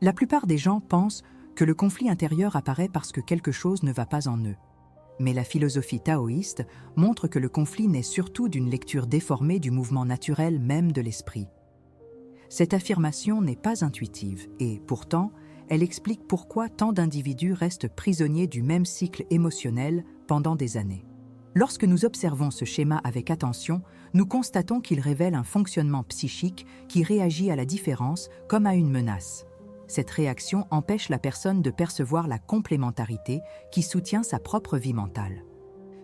La plupart des gens pensent que le conflit intérieur apparaît parce que quelque chose ne va pas en eux. Mais la philosophie taoïste montre que le conflit naît surtout d'une lecture déformée du mouvement naturel même de l'esprit. Cette affirmation n'est pas intuitive et, pourtant, elle explique pourquoi tant d'individus restent prisonniers du même cycle émotionnel pendant des années. Lorsque nous observons ce schéma avec attention, nous constatons qu'il révèle un fonctionnement psychique qui réagit à la différence comme à une menace. Cette réaction empêche la personne de percevoir la complémentarité qui soutient sa propre vie mentale.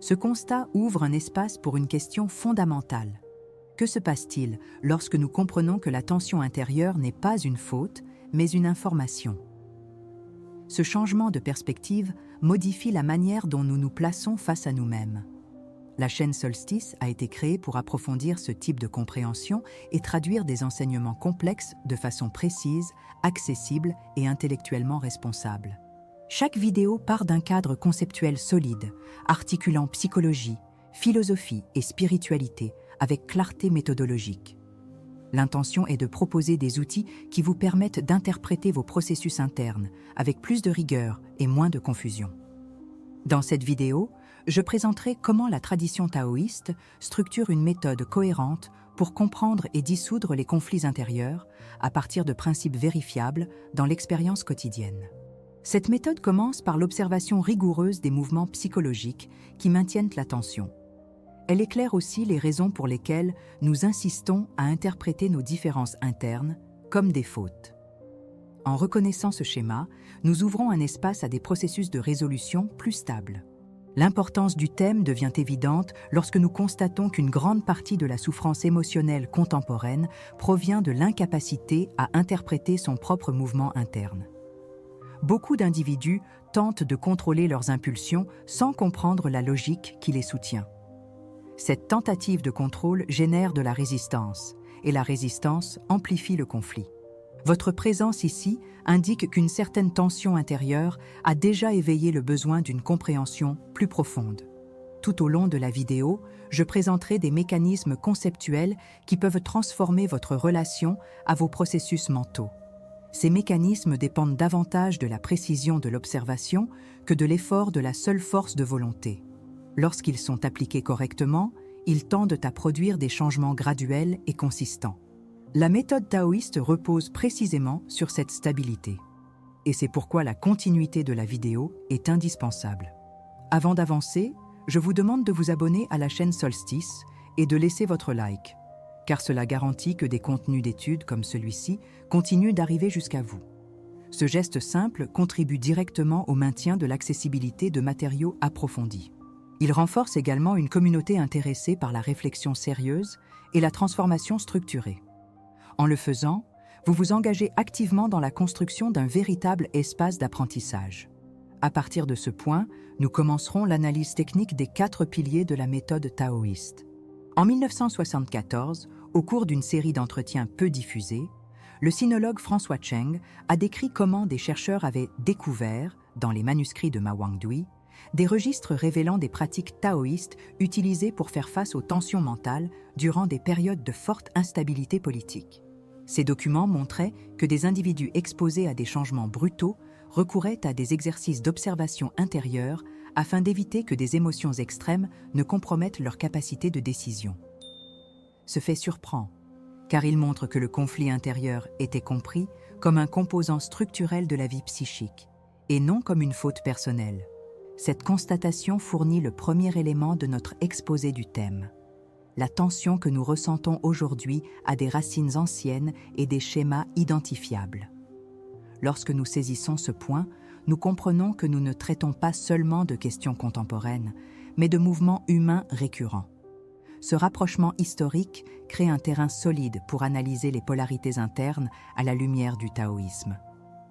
Ce constat ouvre un espace pour une question fondamentale. Que se passe-t-il lorsque nous comprenons que la tension intérieure n'est pas une faute, mais une information ? Ce changement de perspective modifie la manière dont nous nous plaçons face à nous-mêmes. La chaîne Solstice a été créée pour approfondir ce type de compréhension et traduire des enseignements complexes de façon précise, accessible et intellectuellement responsable. Chaque vidéo part d'un cadre conceptuel solide, articulant psychologie, philosophie et spiritualité avec clarté méthodologique. L'intention est de proposer des outils qui vous permettent d'interpréter vos processus internes avec plus de rigueur et moins de confusion. Dans cette vidéo, je présenterai comment la tradition taoïste structure une méthode cohérente pour comprendre et dissoudre les conflits intérieurs à partir de principes vérifiables dans l'expérience quotidienne. Cette méthode commence par l'observation rigoureuse des mouvements psychologiques qui maintiennent l'attention. Elle éclaire aussi les raisons pour lesquelles nous insistons à interpréter nos différences internes comme des fautes. En reconnaissant ce schéma, nous ouvrons un espace à des processus de résolution plus stables. L'importance du thème devient évidente lorsque nous constatons qu'une grande partie de la souffrance émotionnelle contemporaine provient de l'incapacité à interpréter son propre mouvement interne. Beaucoup d'individus tentent de contrôler leurs impulsions sans comprendre la logique qui les soutient. Cette tentative de contrôle génère de la résistance, et la résistance amplifie le conflit. Votre présence ici indique qu'une certaine tension intérieure a déjà éveillé le besoin d'une compréhension plus profonde. Tout au long de la vidéo, je présenterai des mécanismes conceptuels qui peuvent transformer votre relation à vos processus mentaux. Ces mécanismes dépendent davantage de la précision de l'observation que de l'effort de la seule force de volonté. Lorsqu'ils sont appliqués correctement, ils tendent à produire des changements graduels et consistants. La méthode taoïste repose précisément sur cette stabilité. Et c'est pourquoi la continuité de la vidéo est indispensable. Avant d'avancer, je vous demande de vous abonner à la chaîne Solstice et de laisser votre like, car cela garantit que des contenus d'études comme celui-ci continuent d'arriver jusqu'à vous. Ce geste simple contribue directement au maintien de l'accessibilité de matériaux approfondis. Il renforce également une communauté intéressée par la réflexion sérieuse et la transformation structurée. En le faisant, vous vous engagez activement dans la construction d'un véritable espace d'apprentissage. À partir de ce point, nous commencerons l'analyse technique des 4 piliers de la méthode taoïste. En 1974, au cours d'une série d'entretiens peu diffusés, le sinologue François Cheng a décrit comment des chercheurs avaient découvert, dans les manuscrits de Ma Wangdui, des registres révélant des pratiques taoïstes utilisées pour faire face aux tensions mentales durant des périodes de forte instabilité politique. Ces documents montraient que des individus exposés à des changements brutaux recouraient à des exercices d'observation intérieure afin d'éviter que des émotions extrêmes ne compromettent leur capacité de décision. Ce fait surprend, car il montre que le conflit intérieur était compris comme un composant structurel de la vie psychique, et non comme une faute personnelle. Cette constatation fournit le premier élément de notre exposé du thème. La tension que nous ressentons aujourd'hui a des racines anciennes et des schémas identifiables. Lorsque nous saisissons ce point, nous comprenons que nous ne traitons pas seulement de questions contemporaines, mais de mouvements humains récurrents. Ce rapprochement historique crée un terrain solide pour analyser les polarités internes à la lumière du taoïsme.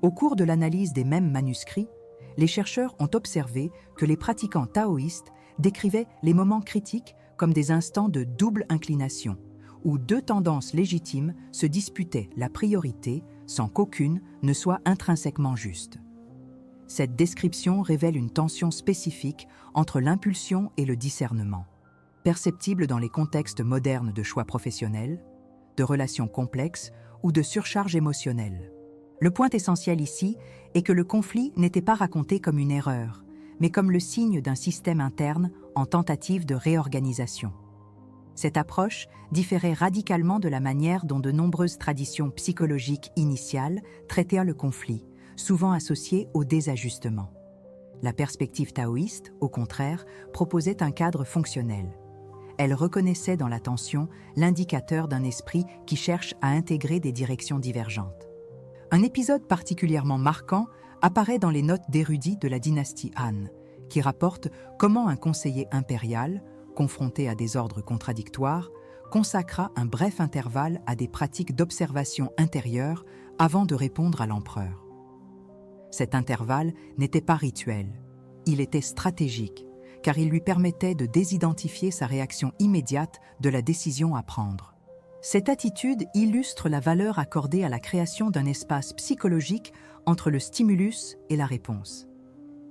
Au cours de l'analyse des mêmes manuscrits, les chercheurs ont observé que les pratiquants taoïstes décrivaient les moments critiques comme des instants de double inclination, où 2 tendances légitimes se disputaient la priorité sans qu'aucune ne soit intrinsèquement juste. Cette description révèle une tension spécifique entre l'impulsion et le discernement, perceptible dans les contextes modernes de choix professionnels, de relations complexes ou de surcharge émotionnelle. Le point essentiel ici est que le conflit n'était pas raconté comme une erreur, mais comme le signe d'un système interne en tentative de réorganisation. Cette approche différait radicalement de la manière dont de nombreuses traditions psychologiques initiales traitèrent le conflit, souvent associé au désajustement. La perspective taoïste, au contraire, proposait un cadre fonctionnel. Elle reconnaissait dans la tension l'indicateur d'un esprit qui cherche à intégrer des directions divergentes. Un épisode particulièrement marquant apparaît dans les notes d'érudits de la dynastie Han, qui rapportent comment un conseiller impérial, confronté à des ordres contradictoires, consacra un bref intervalle à des pratiques d'observation intérieure avant de répondre à l'empereur. Cet intervalle n'était pas rituel, il était stratégique, car il lui permettait de désidentifier sa réaction immédiate de la décision à prendre. Cette attitude illustre la valeur accordée à la création d'un espace psychologique entre le stimulus et la réponse.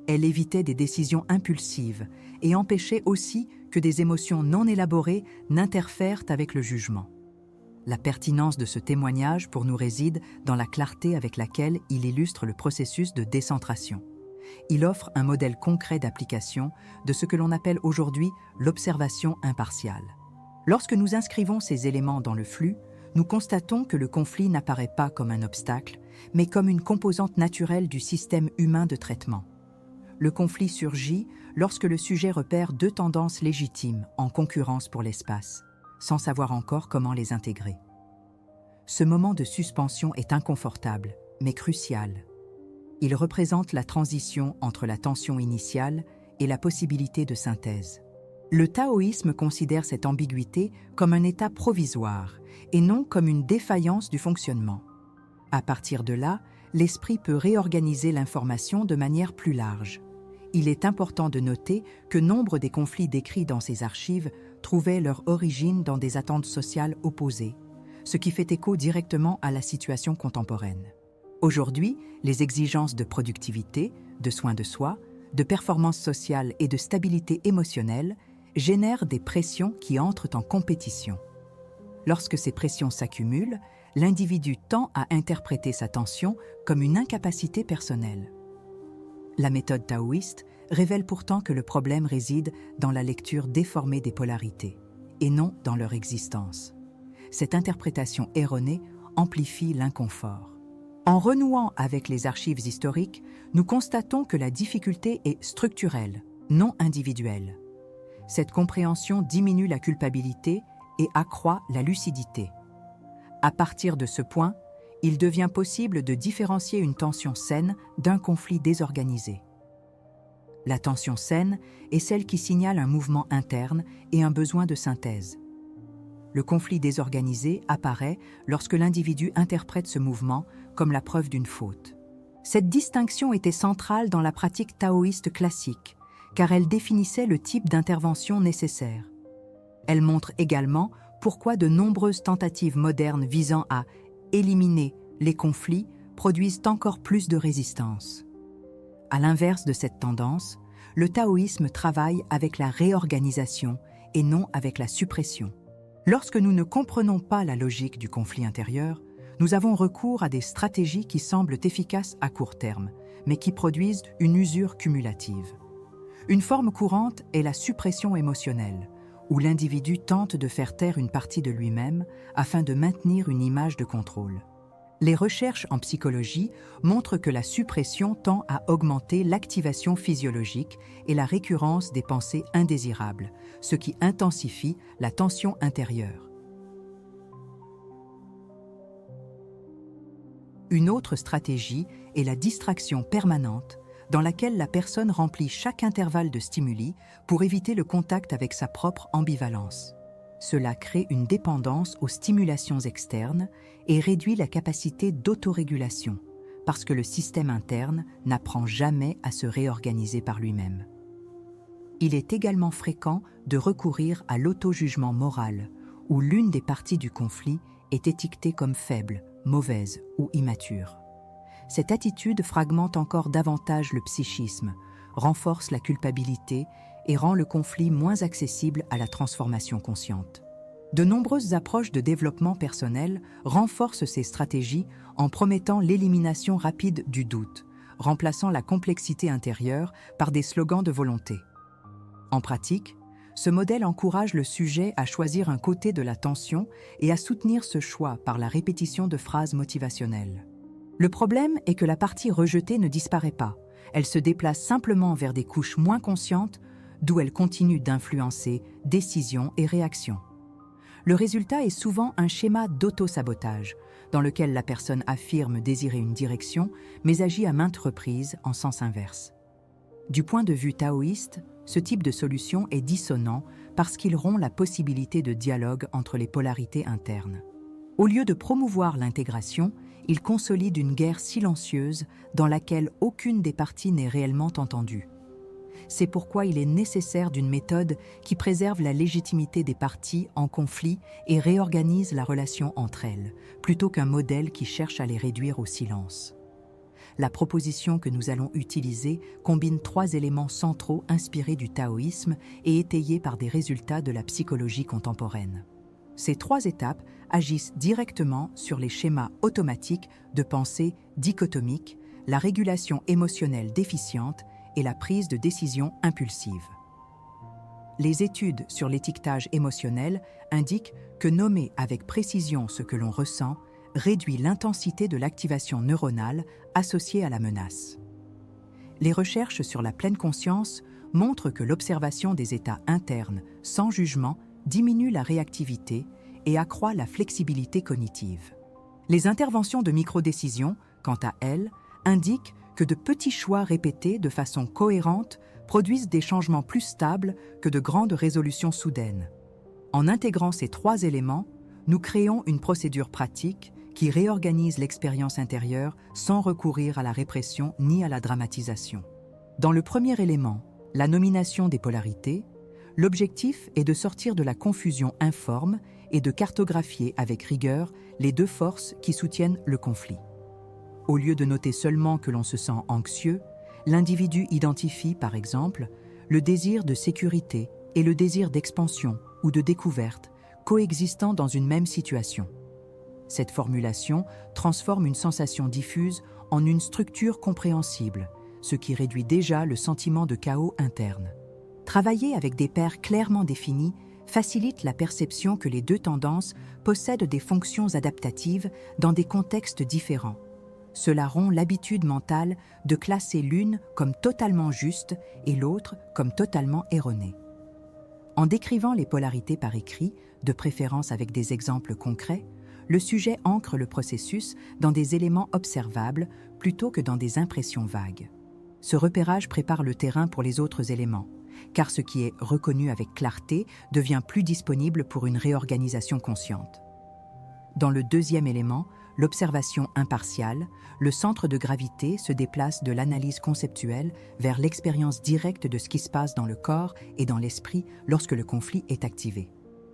Elle évitait des décisions impulsives et empêchait aussi que des émotions non élaborées n'interfèrent avec le jugement. La pertinence de ce témoignage pour nous réside dans la clarté avec laquelle il illustre le processus de décentration. Il offre un modèle concret d'application de ce que l'on appelle aujourd'hui l'observation impartiale. Lorsque nous inscrivons ces éléments dans le flux, nous constatons que le conflit n'apparaît pas comme un obstacle, mais comme une composante naturelle du système humain de traitement. Le conflit surgit lorsque le sujet repère deux tendances légitimes en concurrence pour l'espace, sans savoir encore comment les intégrer. Ce moment de suspension est inconfortable, mais crucial. Il représente la transition entre la tension initiale et la possibilité de synthèse. Le taoïsme considère cette ambiguïté comme un état provisoire et non comme une défaillance du fonctionnement. À partir de là, l'esprit peut réorganiser l'information de manière plus large. Il est important de noter que nombre des conflits décrits dans ces archives trouvaient leur origine dans des attentes sociales opposées, ce qui fait écho directement à la situation contemporaine. Aujourd'hui, les exigences de productivité, de soin de soi, de performance sociale et de stabilité émotionnelle génèrent des pressions qui entrent en compétition. Lorsque ces pressions s'accumulent, l'individu tend à interpréter sa tension comme une incapacité personnelle. La méthode taoïste révèle pourtant que le problème réside dans la lecture déformée des polarités, et non dans leur existence. Cette interprétation erronée amplifie l'inconfort. En renouant avec les archives historiques, nous constatons que la difficulté est structurelle, non individuelle. Cette compréhension diminue la culpabilité et accroît la lucidité. À partir de ce point, il devient possible de différencier une tension saine d'un conflit désorganisé. La tension saine est celle qui signale un mouvement interne et un besoin de synthèse. Le conflit désorganisé apparaît lorsque l'individu interprète ce mouvement comme la preuve d'une faute. Cette distinction était centrale dans la pratique taoïste classique, car elle définissait le type d'intervention nécessaire. Elle montre également pourquoi de nombreuses tentatives modernes visant à éliminer les conflits produisent encore plus de résistance. À l'inverse de cette tendance, le taoïsme travaille avec la réorganisation et non avec la suppression. Lorsque nous ne comprenons pas la logique du conflit intérieur, nous avons recours à des stratégies qui semblent efficaces à court terme, mais qui produisent une usure cumulative. Une forme courante est la suppression émotionnelle, où l'individu tente de faire taire une partie de lui-même afin de maintenir une image de contrôle. Les recherches en psychologie montrent que la suppression tend à augmenter l'activation physiologique et la récurrence des pensées indésirables, ce qui intensifie la tension intérieure. Une autre stratégie est la distraction permanente, dans laquelle la personne remplit chaque intervalle de stimuli pour éviter le contact avec sa propre ambivalence. Cela crée une dépendance aux stimulations externes et réduit la capacité d'autorégulation, parce que le système interne n'apprend jamais à se réorganiser par lui-même. Il est également fréquent de recourir à l'auto-jugement moral, où l'une des parties du conflit est étiquetée comme faible, mauvaise ou immature. Cette attitude fragmente encore davantage le psychisme, renforce la culpabilité et rend le conflit moins accessible à la transformation consciente. De nombreuses approches de développement personnel renforcent ces stratégies en promettant l'élimination rapide du doute, remplaçant la complexité intérieure par des slogans de volonté. En pratique, ce modèle encourage le sujet à choisir un côté de la tension et à soutenir ce choix par la répétition de phrases motivationnelles. Le problème est que la partie rejetée ne disparaît pas, elle se déplace simplement vers des couches moins conscientes, d'où elle continue d'influencer décisions et réactions. Le résultat est souvent un schéma d'auto-sabotage, dans lequel la personne affirme désirer une direction, mais agit à maintes reprises en sens inverse. Du point de vue taoïste, ce type de solution est dissonant parce qu'il rompt la possibilité de dialogue entre les polarités internes. Au lieu de promouvoir l'intégration, il consolide une guerre silencieuse dans laquelle aucune des parties n'est réellement entendue. C'est pourquoi il est nécessaire d'une méthode qui préserve la légitimité des parties en conflit et réorganise la relation entre elles, plutôt qu'un modèle qui cherche à les réduire au silence. La proposition que nous allons utiliser combine 3 éléments centraux inspirés du taoïsme et étayés par des résultats de la psychologie contemporaine. Ces 3 étapes agissent directement sur les schémas automatiques de pensée dichotomique, la régulation émotionnelle déficiente et la prise de décision impulsive. Les études sur l'étiquetage émotionnel indiquent que nommer avec précision ce que l'on ressent réduit l'intensité de l'activation neuronale associée à la menace. Les recherches sur la pleine conscience montrent que l'observation des états internes sans jugement diminue la réactivité et accroît la flexibilité cognitive. Les interventions de microdécision, quant à elles, indiquent que de petits choix répétés de façon cohérente produisent des changements plus stables que de grandes résolutions soudaines. En intégrant ces 3 éléments, nous créons une procédure pratique qui réorganise l'expérience intérieure sans recourir à la répression ni à la dramatisation. Dans le premier élément, la nomination des polarités, l'objectif est de sortir de la confusion informe et de cartographier avec rigueur les 2 forces qui soutiennent le conflit. Au lieu de noter seulement que l'on se sent anxieux, l'individu identifie, par exemple, le désir de sécurité et le désir d'expansion ou de découverte coexistant dans une même situation. Cette formulation transforme une sensation diffuse en une structure compréhensible, ce qui réduit déjà le sentiment de chaos interne. Travailler avec des paires clairement définies facilite la perception que les 2 tendances possèdent des fonctions adaptatives dans des contextes différents. Cela rompt l'habitude mentale de classer l'une comme totalement juste et l'autre comme totalement erronée. En décrivant les polarités par écrit, de préférence avec des exemples concrets, le sujet ancre le processus dans des éléments observables plutôt que dans des impressions vagues. Ce repérage prépare le terrain pour les autres éléments, car ce qui est reconnu avec clarté devient plus disponible pour une réorganisation consciente. Dans le deuxième élément, l'observation impartiale, le centre de gravité se déplace de l'analyse conceptuelle vers l'expérience directe de ce qui se passe dans le corps et dans l'esprit lorsque le conflit est activé.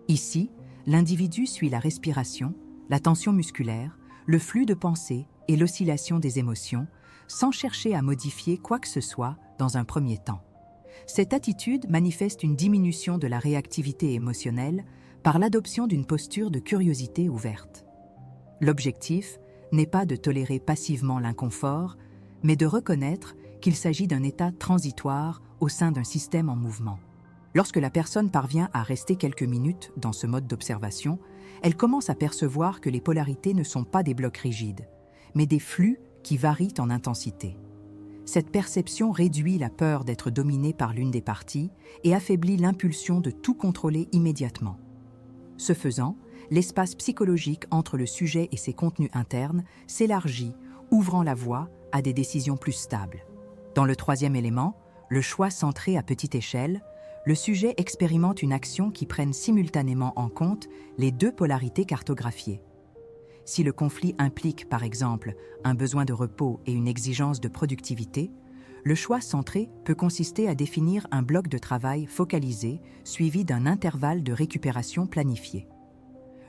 Ici, l'individu suit la respiration, la tension musculaire, le flux de pensée et l'oscillation des émotions, sans chercher à modifier quoi que ce soit dans un premier temps. Cette attitude manifeste une diminution de la réactivité émotionnelle par l'adoption d'une posture de curiosité ouverte. L'objectif n'est pas de tolérer passivement l'inconfort, mais de reconnaître qu'il s'agit d'un état transitoire au sein d'un système en mouvement. Lorsque la personne parvient à rester quelques minutes dans ce mode d'observation, elle commence à percevoir que les polarités ne sont pas des blocs rigides, mais des flux qui varient en intensité. Cette perception réduit la peur d'être dominée par l'une des parties et affaiblit l'impulsion de tout contrôler immédiatement. Ce faisant, l'espace psychologique entre le sujet et ses contenus internes s'élargit, ouvrant la voie à des décisions plus stables. Dans le troisième élément, le choix centré à petite échelle, le sujet expérimente une action qui prenne simultanément en compte les 2 polarités cartographiées. Si le conflit implique, par exemple, un besoin de repos et une exigence de productivité, le choix centré peut consister à définir un bloc de travail focalisé suivi d'un intervalle de récupération planifié.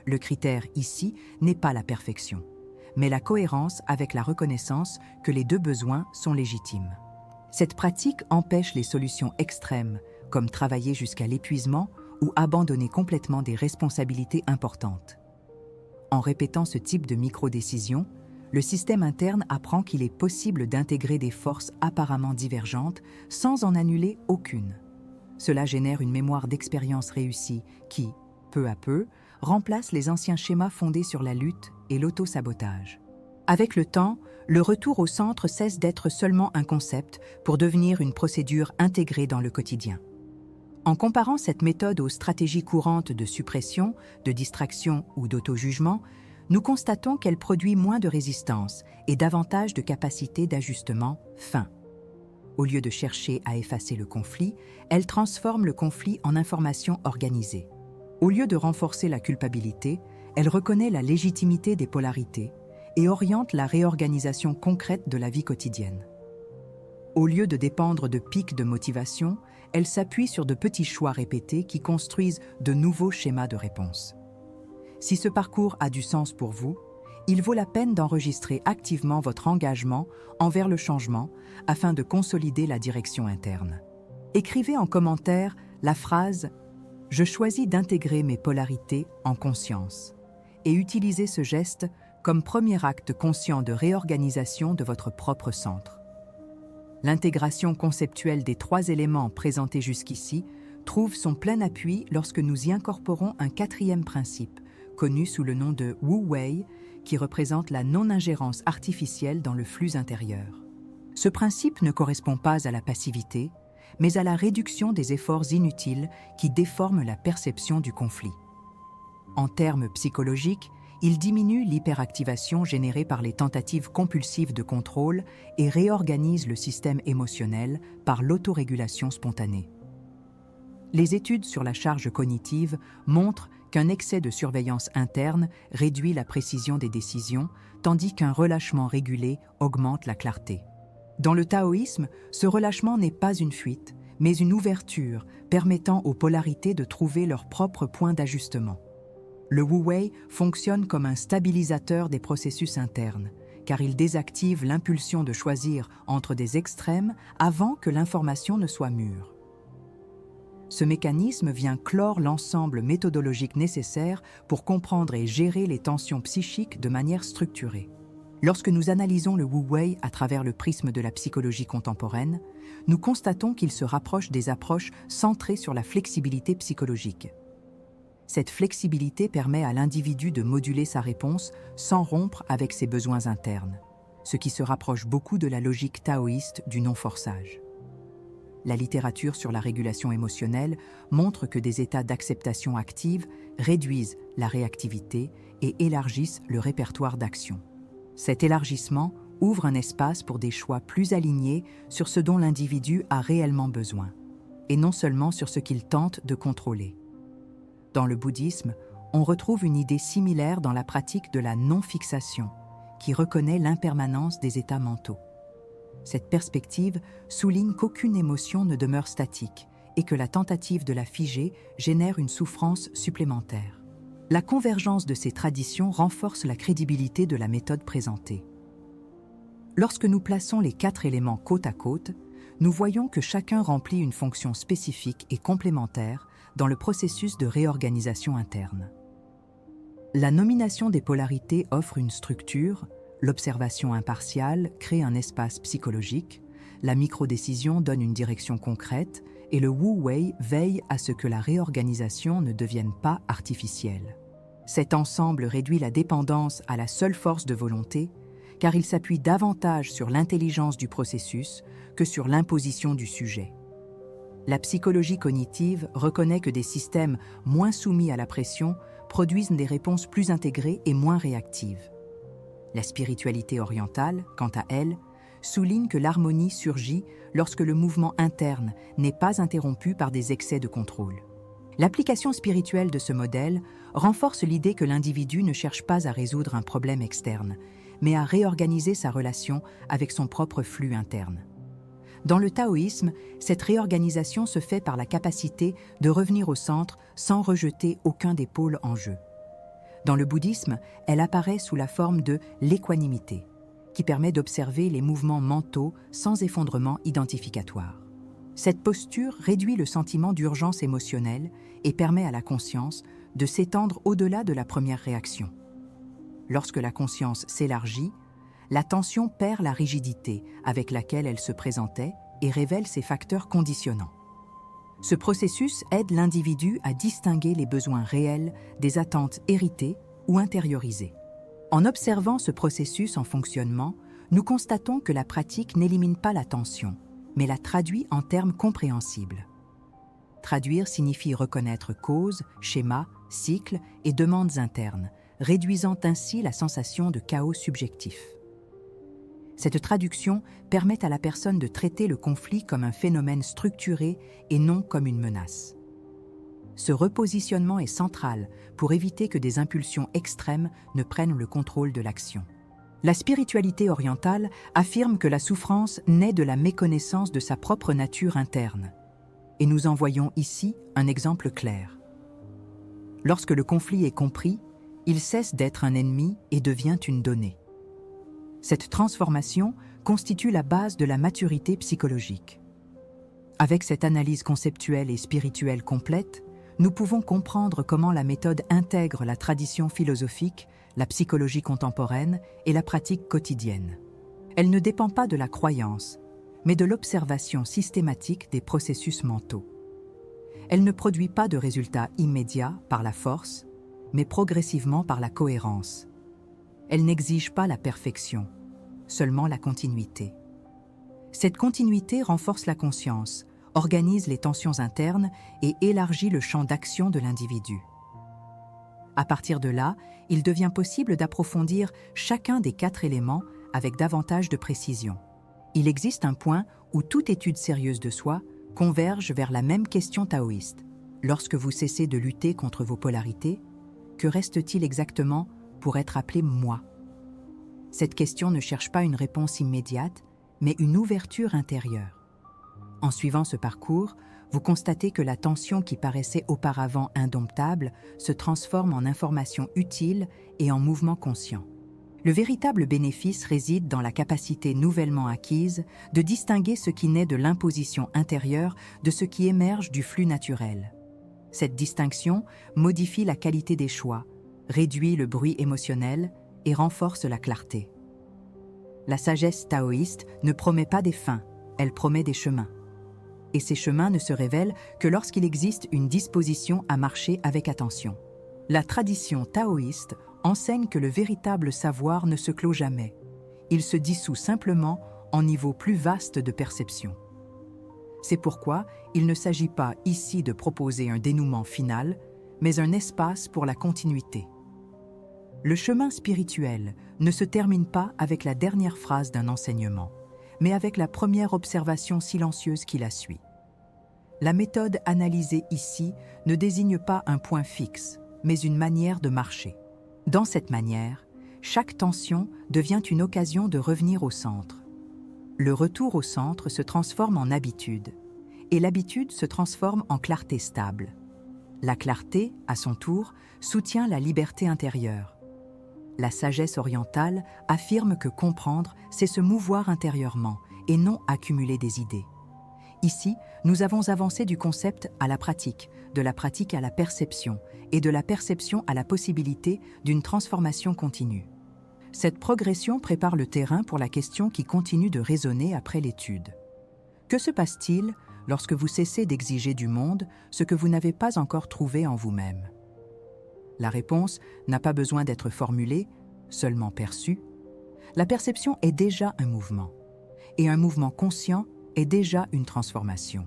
Le critère ici n'est pas la perfection, mais la cohérence avec la reconnaissance que les 2 besoins sont légitimes. Cette pratique empêche les solutions extrêmes, comme travailler jusqu'à l'épuisement ou abandonner complètement des responsabilités importantes. En répétant ce type de micro-décision, le système interne apprend qu'il est possible d'intégrer des forces apparemment divergentes sans en annuler aucune. Cela génère une mémoire d'expérience réussie qui, peu à peu, remplace les anciens schémas fondés sur la lutte et l'auto-sabotage. Avec le temps, le retour au centre cesse d'être seulement un concept pour devenir une procédure intégrée dans le quotidien. En comparant cette méthode aux stratégies courantes de suppression, de distraction ou d'auto-jugement, nous constatons qu'elle produit moins de résistance et davantage de capacité d'ajustement fin. Au lieu de chercher à effacer le conflit, elle transforme le conflit en information organisée. Au lieu de renforcer la culpabilité, elle reconnaît la légitimité des polarités et oriente la réorganisation concrète de la vie quotidienne. Au lieu de dépendre de pics de motivation, elle s'appuie sur de petits choix répétés qui construisent de nouveaux schémas de réponse. Si ce parcours a du sens pour vous, il vaut la peine d'enregistrer activement votre engagement envers le changement afin de consolider la direction interne. Écrivez en commentaire la phrase « Je choisis d'intégrer mes polarités en conscience » et utilisez ce geste comme premier acte conscient de réorganisation de votre propre centre. L'intégration conceptuelle des 3 éléments présentés jusqu'ici trouve son plein appui lorsque nous y incorporons un 4e principe, connu sous le nom de Wu Wei, qui représente la non-ingérence artificielle dans le flux intérieur. Ce principe ne correspond pas à la passivité, mais à la réduction des efforts inutiles qui déforment la perception du conflit. En termes psychologiques, il diminue l'hyperactivation générée par les tentatives compulsives de contrôle et réorganise le système émotionnel par l'autorégulation spontanée. Les études sur la charge cognitive montrent qu'un excès de surveillance interne réduit la précision des décisions, tandis qu'un relâchement régulé augmente la clarté. Dans le taoïsme, ce relâchement n'est pas une fuite, mais une ouverture permettant aux polarités de trouver leur propre point d'ajustement. Le Wu Wei fonctionne comme un stabilisateur des processus internes, car il désactive l'impulsion de choisir entre des extrêmes avant que l'information ne soit mûre. Ce mécanisme vient clore l'ensemble méthodologique nécessaire pour comprendre et gérer les tensions psychiques de manière structurée. Lorsque nous analysons le Wu Wei à travers le prisme de la psychologie contemporaine, nous constatons qu'il se rapproche des approches centrées sur la flexibilité psychologique. Cette flexibilité permet à l'individu de moduler sa réponse sans rompre avec ses besoins internes, ce qui se rapproche beaucoup de la logique taoïste du non-forçage. La littérature sur la régulation émotionnelle montre que des états d'acceptation active réduisent la réactivité et élargissent le répertoire d'action. Cet élargissement ouvre un espace pour des choix plus alignés sur ce dont l'individu a réellement besoin, et non seulement sur ce qu'il tente de contrôler. Dans le bouddhisme, on retrouve une idée similaire dans la pratique de la non-fixation, qui reconnaît l'impermanence des états mentaux. Cette perspective souligne qu'aucune émotion ne demeure statique et que la tentative de la figer génère une souffrance supplémentaire. La convergence de ces traditions renforce la crédibilité de la méthode présentée. Lorsque nous plaçons les 4 éléments côte à côte, nous voyons que chacun remplit une fonction spécifique et complémentaire dans le processus de réorganisation interne. La nomination des polarités offre une structure, l'observation impartiale crée un espace psychologique, la microdécision donne une direction concrète et le Wu Wei veille à ce que la réorganisation ne devienne pas artificielle. Cet ensemble réduit la dépendance à la seule force de volonté, car il s'appuie davantage sur l'intelligence du processus que sur l'imposition du sujet. La psychologie cognitive reconnaît que des systèmes moins soumis à la pression produisent des réponses plus intégrées et moins réactives. La spiritualité orientale, quant à elle, souligne que l'harmonie surgit lorsque le mouvement interne n'est pas interrompu par des excès de contrôle. L'application spirituelle de ce modèle renforce l'idée que l'individu ne cherche pas à résoudre un problème externe, mais à réorganiser sa relation avec son propre flux interne. Dans le taoïsme, cette réorganisation se fait par la capacité de revenir au centre sans rejeter aucun des pôles en jeu. Dans le bouddhisme, elle apparaît sous la forme de l'équanimité, qui permet d'observer les mouvements mentaux sans effondrement identificatoire. Cette posture réduit le sentiment d'urgence émotionnelle et permet à la conscience de s'étendre au-delà de la première réaction. Lorsque la conscience s'élargit, l'attention perd la rigidité avec laquelle elle se présentait et révèle ses facteurs conditionnants. Ce processus aide l'individu à distinguer les besoins réels des attentes héritées ou intériorisées. En observant ce processus en fonctionnement, nous constatons que la pratique n'élimine pas la tension, mais la traduit en termes compréhensibles. Traduire signifie reconnaître causes, schémas, cycles et demandes internes, réduisant ainsi la sensation de chaos subjectif. Cette traduction permet à la personne de traiter le conflit comme un phénomène structuré et non comme une menace. Ce repositionnement est central pour éviter que des impulsions extrêmes ne prennent le contrôle de l'action. La spiritualité orientale affirme que la souffrance naît de la méconnaissance de sa propre nature interne. Et nous en voyons ici un exemple clair. Lorsque le conflit est compris, il cesse d'être un ennemi et devient une donnée. Cette transformation constitue la base de la maturité psychologique. Avec cette analyse conceptuelle et spirituelle complète, nous pouvons comprendre comment la méthode intègre la tradition philosophique, la psychologie contemporaine et la pratique quotidienne. Elle ne dépend pas de la croyance, mais de l'observation systématique des processus mentaux. Elle ne produit pas de résultats immédiats par la force, mais progressivement par la cohérence. Elle n'exige pas la perfection, seulement la continuité. Cette continuité renforce la conscience, organise les tensions internes et élargit le champ d'action de l'individu. À partir de là, il devient possible d'approfondir chacun des 4 éléments avec davantage de précision. Il existe un point où toute étude sérieuse de soi converge vers la même question taoïste. Lorsque vous cessez de lutter contre vos polarités, que reste-t-il exactement pour être appelé « moi » ? Cette question ne cherche pas une réponse immédiate, mais une ouverture intérieure. En suivant ce parcours, vous constatez que la tension qui paraissait auparavant indomptable se transforme en information utile et en mouvement conscient. Le véritable bénéfice réside dans la capacité nouvellement acquise de distinguer ce qui naît de l'imposition intérieure de ce qui émerge du flux naturel. Cette distinction modifie la qualité des choix, réduit le bruit émotionnel et renforce la clarté. La sagesse taoïste ne promet pas des fins, elle promet des chemins. Et ces chemins ne se révèlent que lorsqu'il existe une disposition à marcher avec attention. La tradition taoïste enseigne que le véritable savoir ne se clôt jamais. Il se dissout simplement en niveaux plus vastes de perception. C'est pourquoi il ne s'agit pas ici de proposer un dénouement final, mais un espace pour la continuité. Le chemin spirituel ne se termine pas avec la dernière phrase d'un enseignement, mais avec la première observation silencieuse qui la suit. La méthode analysée ici ne désigne pas un point fixe, mais une manière de marcher. Dans cette manière, chaque tension devient une occasion de revenir au centre. Le retour au centre se transforme en habitude, et l'habitude se transforme en clarté stable. La clarté, à son tour, soutient la liberté intérieure. La sagesse orientale affirme que comprendre, c'est se mouvoir intérieurement et non accumuler des idées. Ici, nous avons avancé du concept à la pratique, de la pratique à la perception et de la perception à la possibilité d'une transformation continue. Cette progression prépare le terrain pour la question qui continue de résonner après l'étude. Que se passe-t-il lorsque vous cessez d'exiger du monde ce que vous n'avez pas encore trouvé en vous-même ? La réponse n'a pas besoin d'être formulée, seulement perçue. La perception est déjà un mouvement, et un mouvement conscient est déjà une transformation.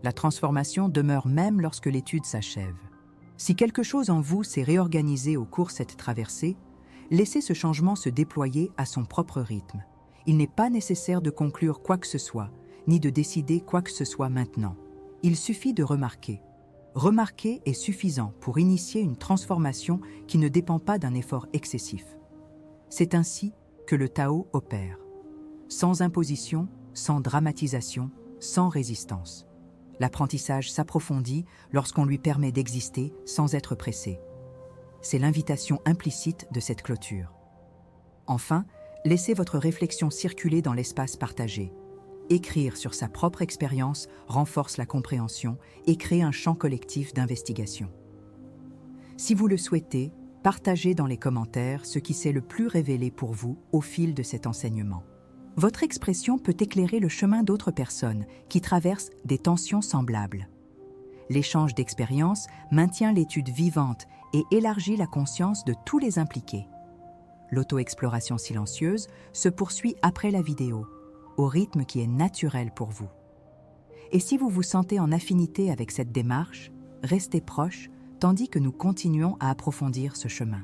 La transformation demeure même lorsque l'étude s'achève. Si quelque chose en vous s'est réorganisé au cours de cette traversée, laissez ce changement se déployer à son propre rythme. Il n'est pas nécessaire de conclure quoi que ce soit, ni de décider quoi que ce soit maintenant. Il suffit de remarquer. Remarquer est suffisant pour initier une transformation qui ne dépend pas d'un effort excessif. C'est ainsi que le Tao opère. Sans imposition, sans dramatisation, sans résistance. L'apprentissage s'approfondit lorsqu'on lui permet d'exister sans être pressé. C'est l'invitation implicite de cette clôture. Enfin, laissez votre réflexion circuler dans l'espace partagé. Écrire sur sa propre expérience renforce la compréhension et crée un champ collectif d'investigation. Si vous le souhaitez, partagez dans les commentaires ce qui s'est le plus révélé pour vous au fil de cet enseignement. Votre expression peut éclairer le chemin d'autres personnes qui traversent des tensions semblables. L'échange d'expériences maintient l'étude vivante et élargit la conscience de tous les impliqués. L'auto-exploration silencieuse se poursuit après la vidéo, au rythme qui est naturel pour vous. Et si vous vous sentez en affinité avec cette démarche, restez proche tandis que nous continuons à approfondir ce chemin.